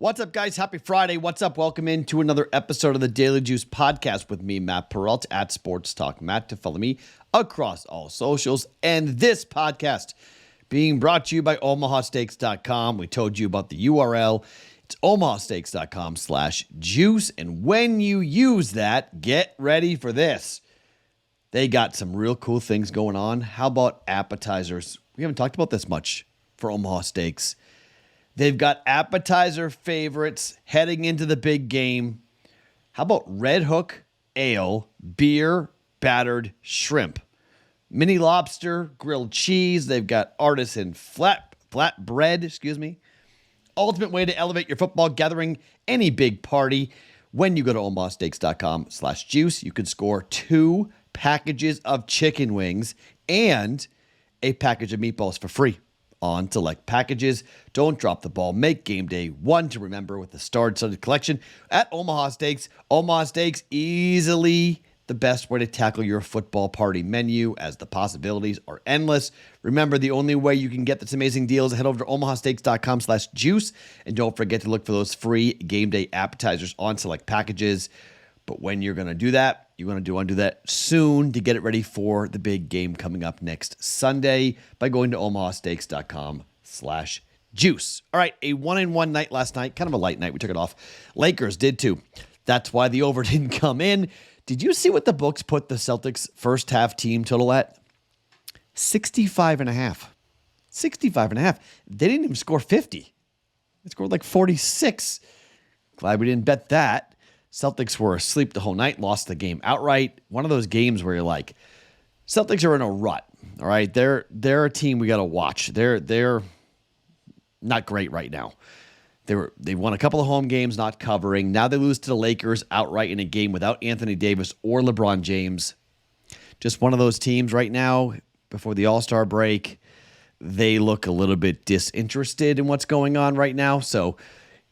What's up, guys? Happy Friday. What's up? Welcome into another episode of the Daily Juice podcast with me, Matt Perrault, at Sports Talk Matt, to follow me across all socials. And this podcast being brought to you by OmahaSteaks.com. We told you about the URL. It's OmahaSteaks.com/juice. And when you use that, get ready for this. They got some real cool things going on. How about appetizers? We haven't talked about this much for Omaha Steaks. They've got appetizer favorites heading into the big game. How about Red Hook Ale, beer, battered shrimp, mini lobster, grilled cheese. They've got artisan flat bread, Ultimate way to elevate your football gathering, any big party. When you go to omahasteaks.com/juice, you can score 2 packages of chicken wings and a package of meatballs for free on select packages. Don't drop the ball. Make game day one to remember with the star-studded collection at Omaha Steaks. Omaha Steaks, easily the best way to tackle your football party menu, as the possibilities are endless. Remember, the only way you can get this amazing deal is head over to omahasteaks.com/juice, and don't forget to look for those free game day appetizers on select packages. But when you're going to do that, you want to do that soon to get it ready for the big game coming up next Sunday by going to omahasteaks.com/juice. All right, a 1-1 night last night, kind of a light night. We took it off. Lakers did too. That's why the over didn't come in. Did you see what the books put the Celtics first half team total at? 65.5. 65.5. They didn't even score 50. They scored like 46. Glad we didn't bet that. Celtics were asleep the whole night, lost the game outright. One of those games where you're like, Celtics are in a rut. All right, they're a team we got to watch. They're not great right now. They won a couple of home games, not covering. Now they lose to the Lakers outright in a game without Anthony Davis or LeBron James. Just one of those teams right now before the All-Star break. They look a little bit disinterested in what's going on right now. So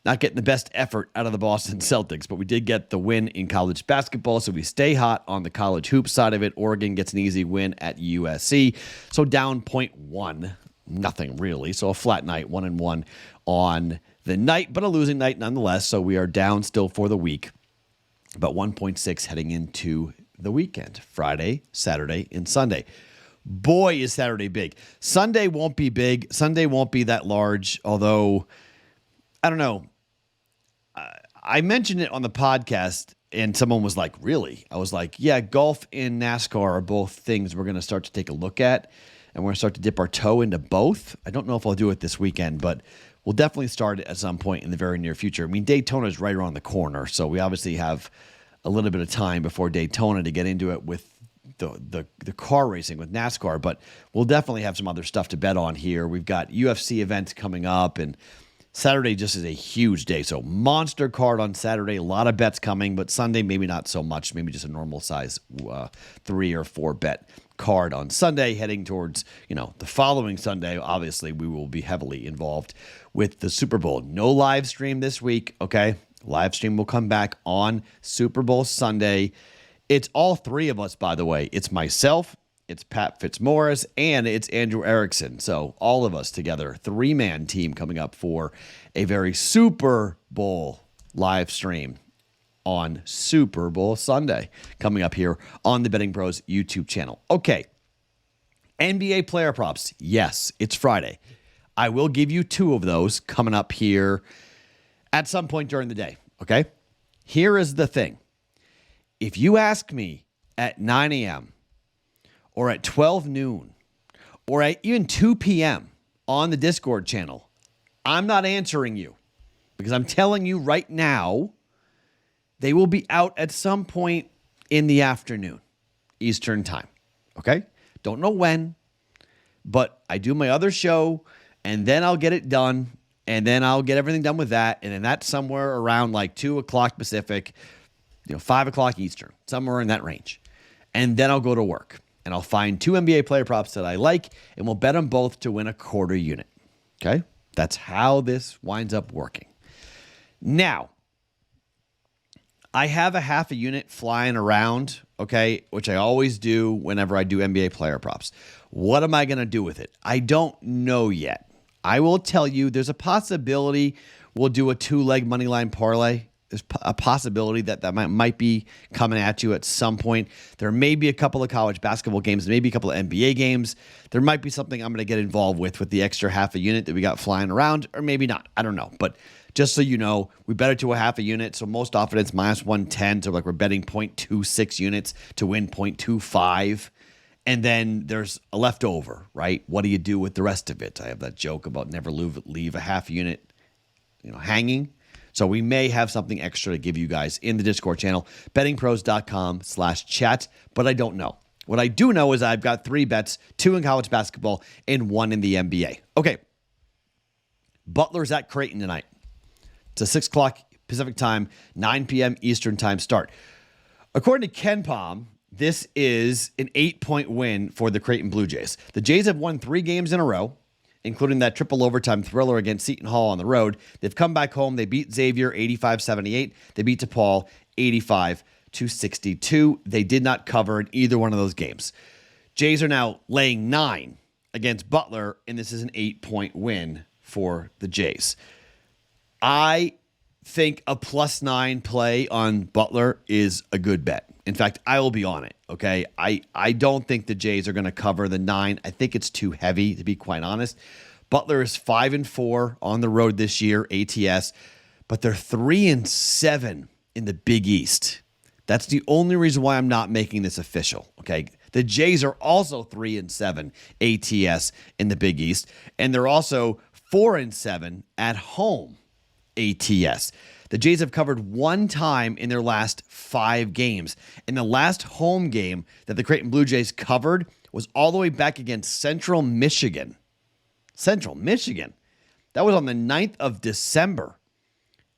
not getting the best effort out of the Boston Celtics, but we did get the win in college basketball, so we stay hot on the college hoop side of it. Oregon gets an easy win at USC, so down 0.1, nothing really. So a flat night, 1-1 on the night, but a losing night nonetheless, so we are down still for the week, but 1.6 heading into the weekend, Friday, Saturday, and Sunday. Boy, is Saturday big. Sunday won't be big. Sunday won't be that large, although I don't know. I mentioned it on the podcast, and someone was like, really? I was like, yeah, golf and NASCAR are both things we're going to start to take a look at, and we're going to start to dip our toe into both. I don't know if I'll do it this weekend, but we'll definitely start it at some point in the very near future. I mean, Daytona is right around the corner, so we obviously have a little bit of time before Daytona to get into it with the car racing with NASCAR, but we'll definitely have some other stuff to bet on here. We've got UFC events coming up, and Saturday just is a huge day. So monster card on Saturday, a lot of bets coming, but Sunday maybe not so much, maybe just a normal size 3 or 4 bet card on Sunday, heading towards, the following Sunday. Obviously, we will be heavily involved with the Super Bowl. No live stream this week, okay? Live stream will come back on Super Bowl Sunday. It's all 3 of us, by the way. It's myself, it's Pat Fitzmaurice, and it's Andrew Erickson. So all of us together, 3-man team coming up for a very Super Bowl live stream on Super Bowl Sunday coming up here on the BettingPros YouTube channel. Okay, NBA player props. Yes, it's Friday. I will give you 2 of those coming up here at some point during the day, okay? Here is the thing. If you ask me at 9 a.m., or at 12 noon, or at even 2 p.m. on the Discord channel, I'm not answering you, because I'm telling you right now, they will be out at some point in the afternoon, Eastern time, okay? Don't know when, but I do my other show, and then I'll get it done, and then I'll get everything done with that, and then that's somewhere around like 2 o'clock Pacific, 5 o'clock Eastern, somewhere in that range. And then I'll go to work. And I'll find 2 NBA player props that I like, and we'll bet them both to win a quarter unit. Okay? That's how this winds up working. Now, I have a half a unit flying around, okay, which I always do whenever I do NBA player props. What am I going to do with it? I don't know yet. I will tell you there's a possibility we'll do a 2-leg money line parlay. There's a possibility that might be coming at you at some point. There may be a couple of college basketball games, maybe a couple of NBA games. There might be something I'm going to get involved with the extra half a unit that we got flying around, or maybe not. I don't know. But just so you know, we bet it to a half a unit. So most often it's minus 110. So like we're betting 0.26 units to win 0.25. And then there's a leftover, right? What do you do with the rest of it? I have that joke about never leave a half unit, hanging. So we may have something extra to give you guys in the Discord channel, bettingpros.com/chat, but I don't know. What I do know is I've got 3 bets, 2 in college basketball and 1 in the NBA. Okay. Butler's at Creighton tonight. It's a 6 o'clock Pacific time, 9 p.m. Eastern time start. According to Ken Pom, this is an 8-point win for the Creighton Blue Jays. The Jays have won 3 games in a row, including that triple overtime thriller against Seton Hall on the road. They've come back home. They beat Xavier 85-78. They beat DePaul 85-62. They did not cover in either one of those games. Jays are now laying 9 against Butler, and this is an 8-point win for the Jays. I think a +9 play on Butler is a good bet. In fact, I will be on it, okay? I don't think the Jays are going to cover the 9. I think it's too heavy, to be quite honest. Butler is 5-4 on the road this year, ATS, but they're 3-7 in the Big East. That's the only reason why I'm not making this official, okay? The Jays are also 3-7 ATS in the Big East, and they're also 4-7 at home ATS. The Jays have covered 1 time in their last 5 games. And the last home game that the Creighton Blue Jays covered was all the way back against Central Michigan. Central Michigan. That was on the 9th of December.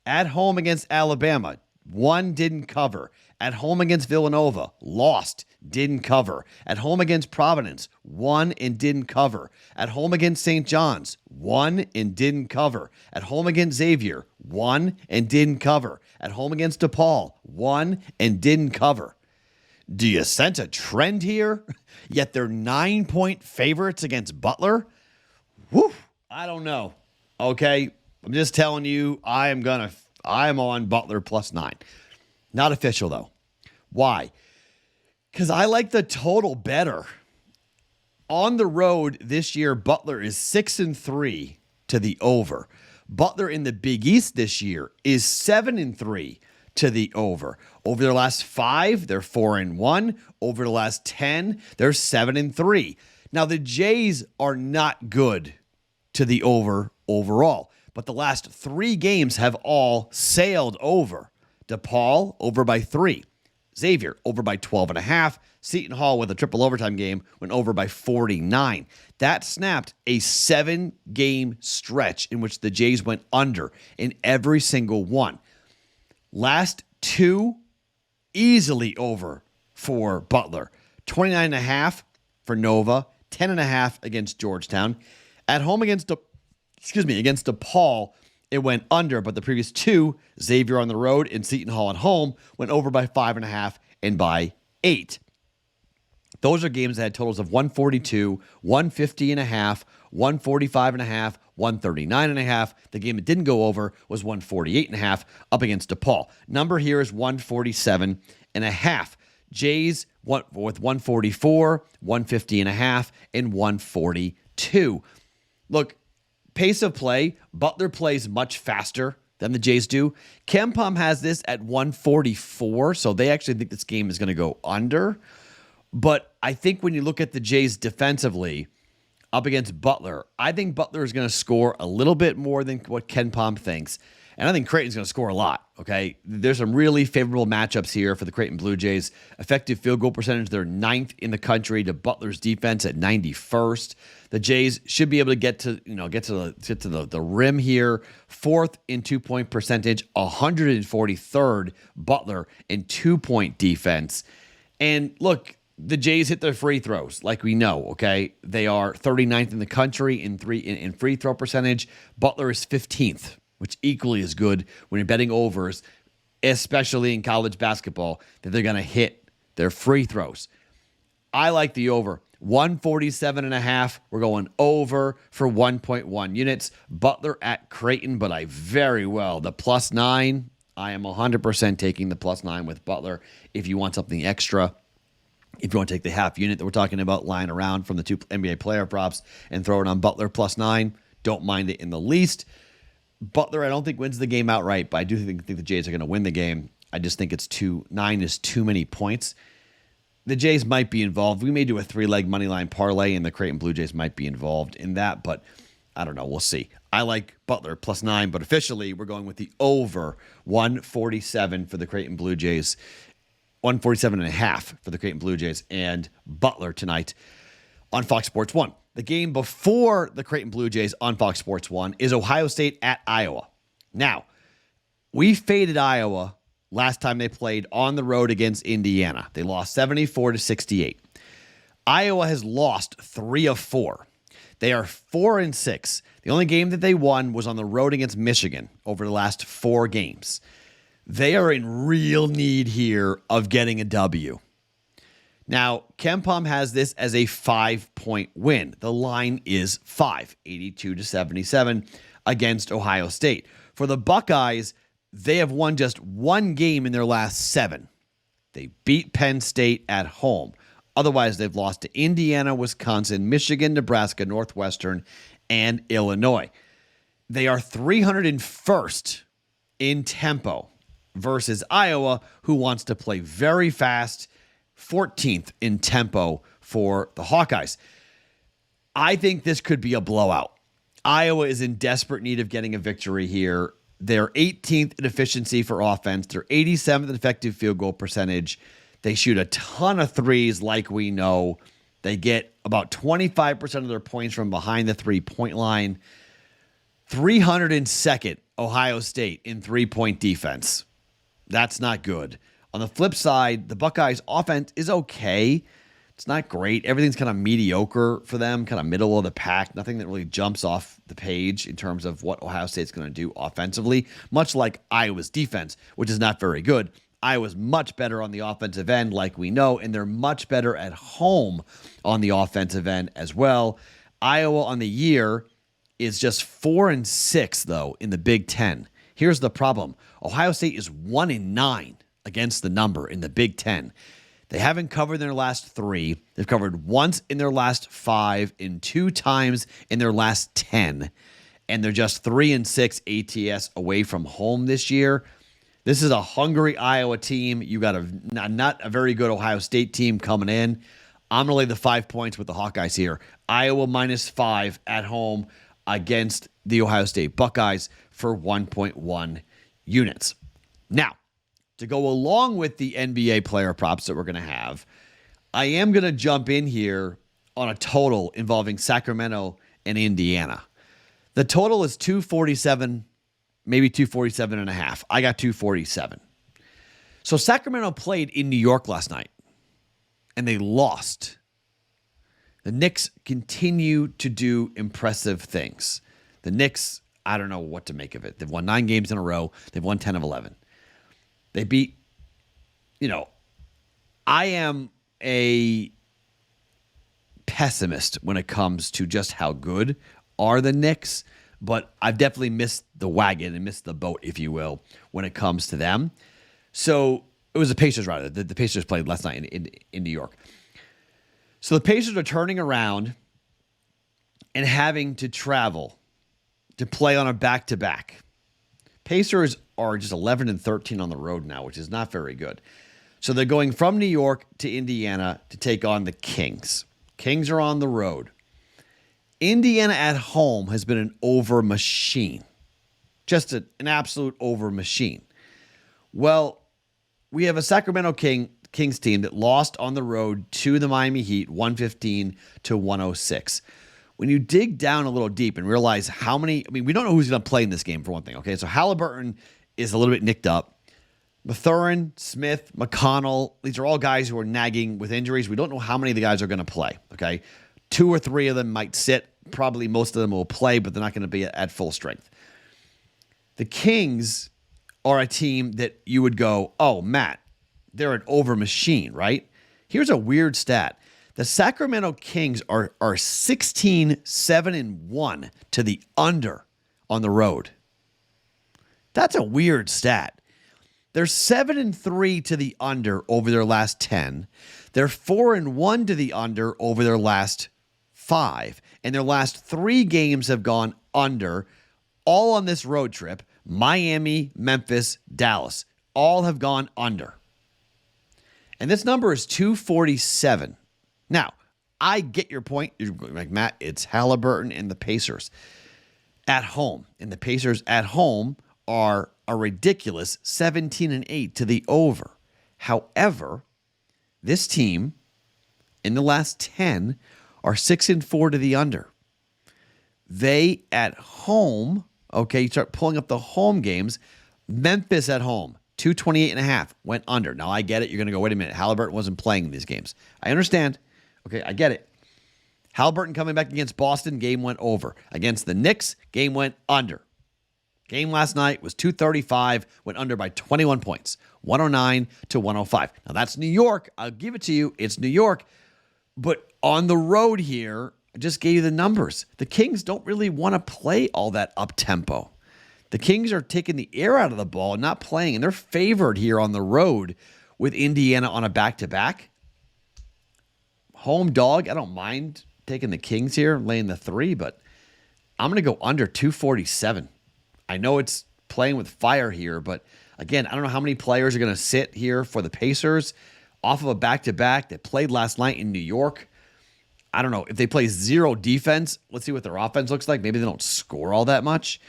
At home against Alabama, 1 didn't cover. At home against Villanova, lost, didn't cover. At home against Providence, 1 and didn't cover. At home against St. John's, 1 and didn't cover. At home against Xavier, 1 and didn't cover. At home against DePaul, 1 and didn't cover. Do you sense a trend here? Yet they're 9-point favorites against Butler? Whew, I don't know. Okay, I'm just telling you, I am on Butler +9. Not official, though. Why? Because I like the total better. On the road this year, Butler is 6-3 to the over. Butler in the Big East this year is 7-3 to the over. Over their last 5, they're 4-1. Over the last 10, they're 7-3. Now, the Jays are not good to the over overall, but the last 3 games have all sailed over. DePaul over by 3. Xavier over by 12.5. Seton Hall with a triple overtime game went over by 49. That snapped a 7-game stretch in which the Jays went under in every single one. Last 2 easily over for Butler. 29.5 for Nova, 10.5 against Georgetown. At home against DePaul, it went under, but the previous 2, Xavier on the road and Seton Hall at home, went over by 5.5 and by 8. Those are games that had totals of 142, 150.5, 145.5, 139.5. The game that didn't go over was 148.5 up against DePaul. Number here is 147.5. Jays with 144, 150.5, and 142. Look, pace of play, Butler plays much faster than the Jays do. KenPom has this at 144, so they actually think this game is going to go under. But I think when you look at the Jays defensively up against Butler, I think Butler is going to score a little bit more than what KenPom thinks. And I think Creighton's going to score a lot, okay? There's some really favorable matchups here for the Creighton Blue Jays. Effective field goal percentage, they're 9th in the country to Butler's defense at 91st. The Jays should be able to get to the rim here. 4th in 2-point percentage, 143rd Butler in 2-point defense. And look, the Jays hit their free throws, like we know, okay? They are 39th in the country in free throw percentage. Butler is 15th, which equally is good when you're betting overs, especially in college basketball, that they're going to hit their free throws. I like the over. 147.5. We're going over for 1.1 units. Butler at Creighton, but I very well. The +9, I am 100% taking the +9 with Butler. If you want something extra, if you want to take the half unit that we're talking about lying around from the 2 NBA player props and throw it on Butler +9, don't mind it in the least. Butler, I don't think wins the game outright, but I do think the Jays are going to win the game. I just think 9 is too many points. The Jays might be involved. We may do a 3-leg money line parlay, and the Creighton Blue Jays might be involved in that, but I don't know. We'll see. I like Butler +9, but officially we're going with the over 147 for the Creighton Blue Jays, 147.5 for the Creighton Blue Jays, and Butler tonight on Fox Sports 1. The game before the Creighton Blue Jays on Fox Sports 1 is Ohio State at Iowa. Now, we faded Iowa last time they played on the road against Indiana. They lost 74-68. Iowa has lost 3 of 4. They are 4-6. The only game that they won was on the road against Michigan over the last 4 games. They are in real need here of getting a W. Now, KenPom has this as a 5-point win. The line is 5, 82-77 against Ohio State. For the Buckeyes, they have won just 1 game in their last 7. They beat Penn State at home. Otherwise, they've lost to Indiana, Wisconsin, Michigan, Nebraska, Northwestern, and Illinois. They are 301st in tempo versus Iowa, who wants to play very fast, 14th in tempo for the Hawkeyes. I think this could be a blowout. Iowa is in desperate need of getting a victory here. They're 18th in efficiency for offense. They're 87th in effective field goal percentage. They shoot a ton of threes like we know. They get about 25% of their points from behind the three-point line. 302nd, Ohio State in three-point defense. That's not good. On the flip side, the Buckeyes' offense is okay. It's not great. Everything's kind of mediocre for them, kind of middle of the pack. Nothing that really jumps off the page in terms of what Ohio State's going to do offensively, much like Iowa's defense, which is not very good. Iowa's much better on the offensive end, like we know, and they're much better at home on the offensive end as well. Iowa on the year is just 4-6, though, in the Big Ten. Here's the problem. Ohio State is 1-9 against the number in the Big Ten. They haven't covered in their last 3. They've covered once in their last 5 and 2 times in their last 10. And they're just 3-6 ATS away from home this year. This is a hungry Iowa team. You got not a very good Ohio State team coming in. I'm going to lay the 5 points with the Hawkeyes here. Iowa -5 at home against the Ohio State Buckeyes for 1.1 units. Now, to go along with the NBA player props that we're going to have, I am going to jump in here on a total involving Sacramento and Indiana. The total is 247, maybe 247.5. I got 247. So Sacramento played in New York last night, and they lost. The Knicks continue to do impressive things. The Knicks, I don't know what to make of it. They've won 9 games in a row. They've won 10 of 11. They beat, I am a pessimist when it comes to just how good are the Knicks, but I've definitely missed the wagon and missed the boat, if you will, when it comes to them. So it was the Pacers, rather. The Pacers played last night in New York. So the Pacers are turning around and having to travel to play on a back-to-back. Pacers are just 11-13 on the road now, which is not very good. So they're going from New York to Indiana to take on the Kings. Kings are on the road. Indiana at home has been an over machine. Just an absolute over machine. Well, we have a Sacramento Kings team that lost on the road to the Miami Heat 115-106. When you dig down a little deep and realize how many, we don't know who's going to play in this game for one thing, okay? So Halliburton is a little bit nicked up. Mathurin, Smith, McConnell, these are all guys who are nagging with injuries. We don't know how many of the guys are going to play, okay? 2 or 3 of them might sit. Probably most of them will play, but they're not going to be at full strength. The Kings are a team that you would go, oh, Matt, they're an over machine, right? Here's a weird stat. The Sacramento Kings are 16-7-1 to the under on the road. That's a weird stat. They're 7-3 to the under over their last 10. They're 4-1 to the under over their last 5. And their last 3 games have gone under, all on this road trip. Miami, Memphis, Dallas, all have gone under. And this number is 247. Now, I get your point. You're like, Matt, it's Halliburton and the Pacers at home. And the Pacers at home are a ridiculous 17-8 to the over. However, this team in the last 10 are 6-4 to the under. They at home, okay, you start pulling up the home games. Memphis at home, 228.5, went under. Now, I get it. You're going to go, wait a minute. Halliburton wasn't playing in these games. I understand. Okay, I get it. Halliburton coming back against Boston, game went over. Against the Knicks, game went under. Game last night was 235, went under by 21 points, 109-105. Now, that's New York. I'll give it to you. It's New York. But on the road here, I just gave you the numbers. The Kings don't really want to play all that up-tempo. The Kings are taking the air out of the ball and not playing, and they're favored here on the road with Indiana on a back-to-back. Home dog, I don't mind taking the Kings here, laying the 3, but I'm going to go under 247. I know it's playing with fire here, but again, I don't know how many players are going to sit here for the Pacers off of a back-to-back that played last night in New York. I don't know. If they play zero defense, let's see what their offense looks like. Maybe they don't score all that much.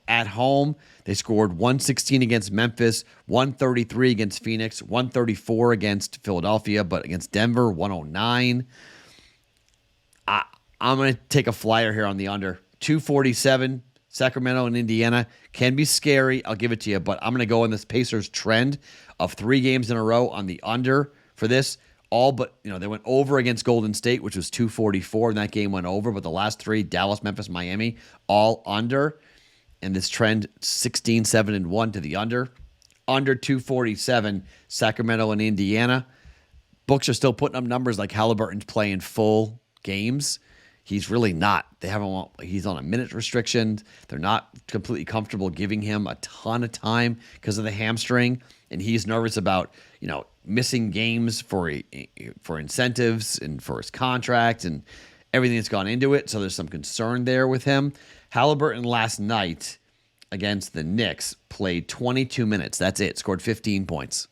At home, they scored 116 against Memphis, 133 against Phoenix, 134 against Philadelphia, but against Denver, 109. I'm going to take a flyer here on the under. 247, Sacramento and Indiana can be scary. I'll give it to you, but I'm going to go on this Pacers trend of 3 games in a row on the under for this. All but, they went over against Golden State, which was 244, and that game went over. But the last 3, Dallas, Memphis, Miami, all under. And this trend, 16-7-1 to the under. Under 247, Sacramento and Indiana. Books are still putting up numbers like Halliburton's playing full games. He's really not. He's on a minute restriction. They're not completely comfortable giving him a ton of time because of the hamstring. And he's nervous about, missing games for incentives and for his contract and everything that's gone into it. So there's some concern there with him. Halliburton last night against the Knicks played 22 minutes. That's it. Scored 15 points.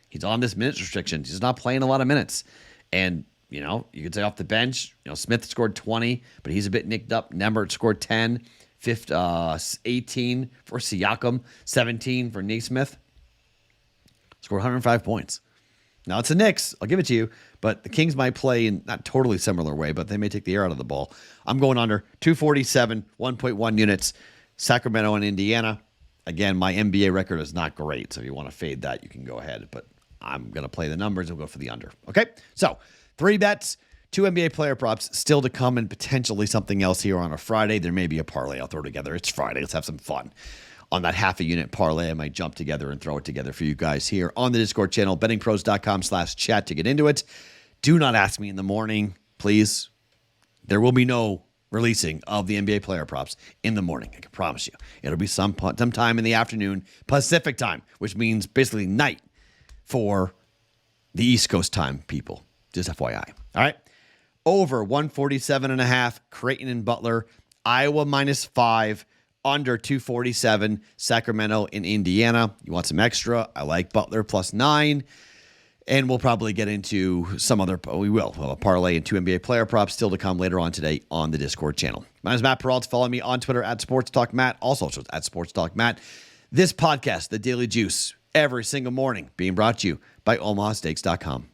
He's on this minutes restriction. He's not playing a lot of minutes. And, you could say off the bench, Smith scored 20, but he's a bit nicked up. Nembert scored 10, 18 for Siakam, 17 for Naismith. Scored 105 points. Now, it's the Knicks. I'll give it to you. But the Kings might play in not totally similar way, but they may take the air out of the ball. I'm going under 247, 1.1 units. Sacramento and Indiana. Again, my NBA record is not great. So if you want to fade that, you can go ahead. But I'm going to play the numbers and go for the under. Okay? So 3 bets, 2 NBA player props still to come, and potentially something else here on a Friday. There may be a parlay I'll throw together. It's Friday. Let's have some fun. On that half a unit parlay, I might jump together and throw it together for you guys here on the Discord channel, bettingpros.com/chat to get into it. Do not ask me in the morning, please. There will be no releasing of the NBA player props in the morning. I can promise you. It'll be sometime in the afternoon, Pacific time, which means basically night for the East Coast time people. Just FYI. All right. Over 147.5, Creighton and Butler. Iowa -5. Under 247, Sacramento in Indiana. You want some extra? I like Butler +9. And we'll probably get into some other, we'll have a parlay and 2 NBA player props still to come later on today on the Discord channel. My name is Matt Perrault. Follow me on Twitter @SportsTalkMatt. Also @SportsTalkMatt. This podcast, The Daily Juice, every single morning being brought to you by OmahaSteaks.com.